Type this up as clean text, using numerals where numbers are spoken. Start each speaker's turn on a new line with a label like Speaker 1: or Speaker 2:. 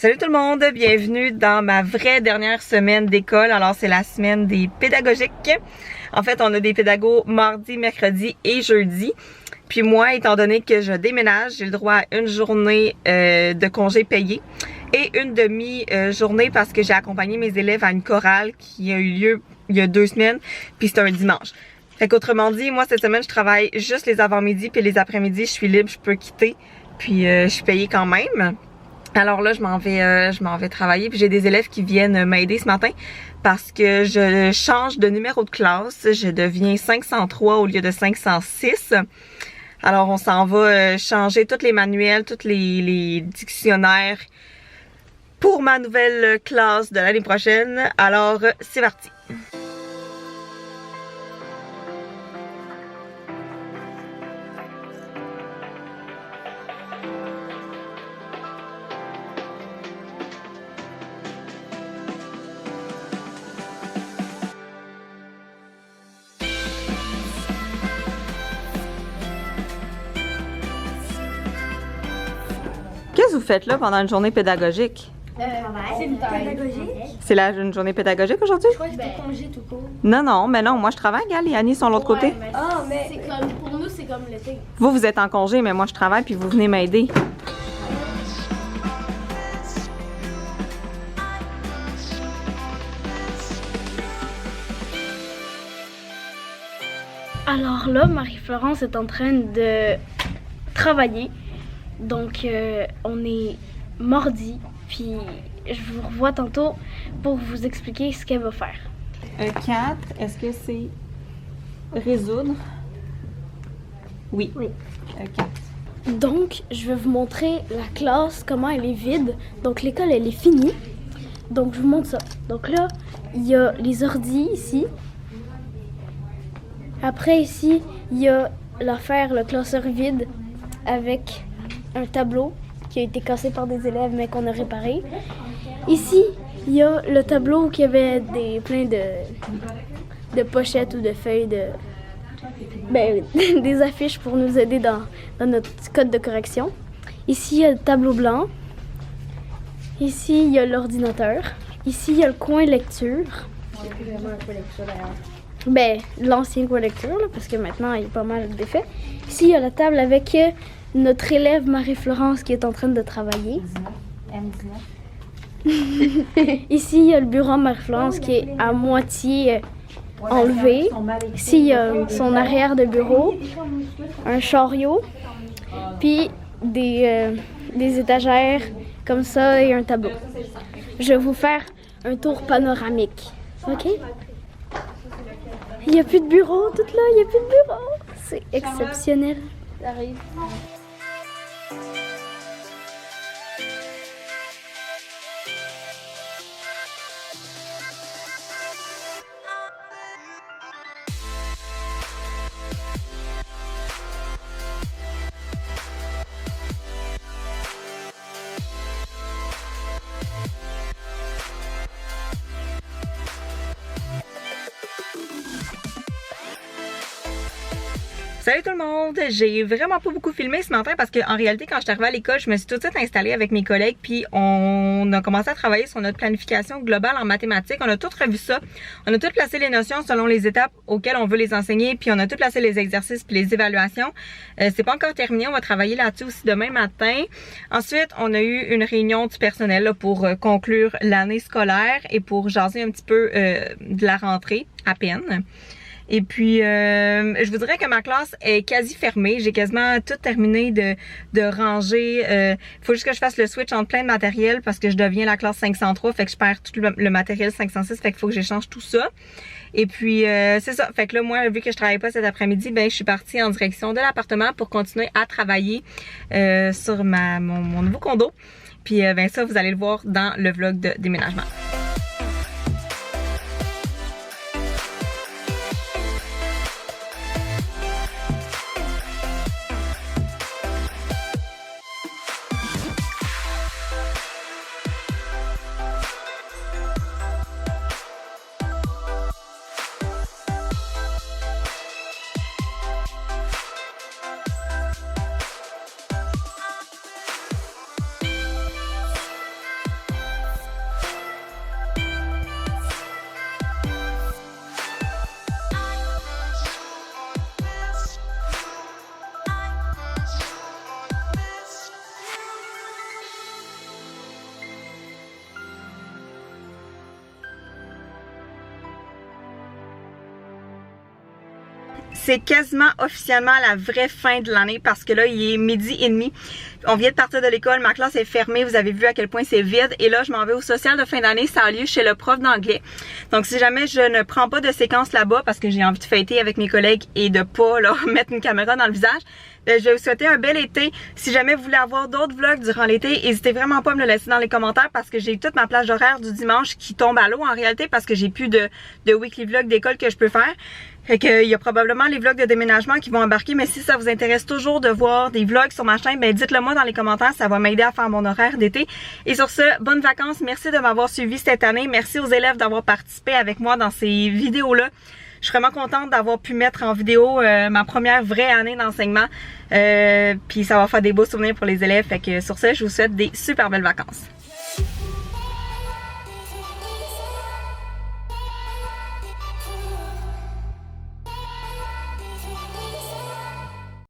Speaker 1: Salut tout le monde, bienvenue dans ma vraie dernière semaine d'école. Alors c'est la semaine des pédagogiques. En fait, on a des pédagogues mardi, mercredi et jeudi. Puis moi, étant donné que je déménage, j'ai le droit à une journée de congé payé et une demi-journée parce que j'ai accompagné mes élèves à une chorale qui a eu lieu il y a 2 semaines, puis c'est un dimanche. Fait qu'autrement dit, moi cette semaine, je travaille juste les avant-midi puis les après-midi, je suis libre, je peux quitter, puis je suis payée quand même. Alors là, je m'en vais travailler, puis j'ai des élèves qui viennent m'aider ce matin parce que je change de numéro de classe, je deviens 503 au lieu de 506. Alors on s'en va changer tous les manuels, tous les dictionnaires pour ma nouvelle classe de l'année prochaine. Alors c'est parti. Qu'est-ce que vous faites là pendant une journée pédagogique?
Speaker 2: C'est pédagogique.
Speaker 1: C'est une journée pédagogique aujourd'hui?
Speaker 2: Je crois que c'était congé tout court.
Speaker 1: Non, mais non, moi je travaille, Gal, et Annie sont de l'autre côté.
Speaker 2: Ah, mais c'est comme, pour nous, c'est comme l'été.
Speaker 1: Vous êtes en congé, mais moi je travaille, puis vous venez m'aider.
Speaker 3: Alors là, Marie-Florence est en train de travailler. Donc, on est mardi, puis je vous revois tantôt pour vous expliquer ce qu'elle va faire.
Speaker 1: 4, est-ce que c'est résoudre? Oui. 4.
Speaker 3: Donc, je vais vous montrer la classe, comment elle est vide. Donc, l'école, elle est finie. Donc, je vous montre ça. Donc là, il y a les ordis ici. Après, ici, il y a l'affaire, le classeur vide avec un tableau qui a été cassé par des élèves mais qu'on a réparé. Ici, il y a le tableau qui avait plein de pochettes ou de feuilles des affiches pour nous aider dans notre code de correction. Ici, il y a le tableau blanc. Ici, il y a l'ordinateur. Ici, il y a le coin lecture.
Speaker 2: C'est plus vraiment un coin lecture d'ailleurs.
Speaker 3: L'ancien coin lecture, là, parce que maintenant, il y a pas mal d'effets. Ici, il y a la table avec notre élève Marie-Florence qui est en train de travailler. Ici, il y a le bureau Marie-Florence qui est à moitié enlevé. Ici, il y a son arrière de bureau, un chariot, puis des étagères comme ça et un tableau. Je vais vous faire un tour panoramique. OK? Il n'y a plus de bureau, tout là, il n'y a plus de bureau. C'est exceptionnel. J'arrive.
Speaker 1: Salut tout le monde! J'ai vraiment pas beaucoup filmé ce matin parce qu'en réalité, quand je suis arrivée à l'école, je me suis tout de suite installée avec mes collègues puis on a commencé à travailler sur notre planification globale en mathématiques. On a tout revu ça. On a tout placé les notions selon les étapes auxquelles on veut les enseigner puis on a tout placé les exercices puis les évaluations. C'est pas encore terminé. On va travailler là-dessus aussi demain matin. Ensuite, on a eu une réunion du personnel là, pour conclure l'année scolaire et pour jaser un petit peu de la rentrée à peine. Et puis, je vous dirais que ma classe est quasi fermée. J'ai quasiment tout terminé de ranger. Il faut juste que je fasse le switch entre plein de matériel parce que je deviens la classe 503. Fait que je perds tout le matériel 506. Fait qu'il faut que j'échange tout ça. Et puis, c'est ça. Fait que là, moi, vu que je travaille pas cet après-midi, ben je suis partie en direction de l'appartement pour continuer à travailler sur mon nouveau condo. Puis, ben ça, vous allez le voir dans le vlog de déménagement. c'est quasiment officiellement la vraie fin de l'année parce que là, il est 12h30. On vient de partir de l'école, ma classe est fermée, vous avez vu à quel point c'est vide. Et là, je m'en vais au social de fin d'année, ça a lieu chez le prof d'anglais. Donc, si jamais je ne prends pas de séquence là-bas parce que j'ai envie de fêter avec mes collègues et de pas là, mettre une caméra dans le visage, je vais vous souhaiter un bel été. Si jamais vous voulez avoir d'autres vlogs durant l'été, n'hésitez vraiment pas à me le laisser dans les commentaires parce que j'ai toute ma plage horaire du dimanche qui tombe à l'eau en réalité parce que j'ai plus de weekly vlog d'école que je peux faire. Fait que il y a probablement les vlogs de déménagement qui vont embarquer, mais si ça vous intéresse toujours de voir des vlogs sur ma chaîne, ben dites-le moi dans les commentaires, ça va m'aider à faire mon horaire d'été. Et sur ce, bonnes vacances, merci de m'avoir suivi cette année, merci aux élèves d'avoir participé avec moi dans ces vidéos-là. Je suis vraiment contente d'avoir pu mettre en vidéo ma première vraie année d'enseignement, puis ça va faire des beaux souvenirs pour les élèves. Fait que sur ce, je vous souhaite des super belles vacances.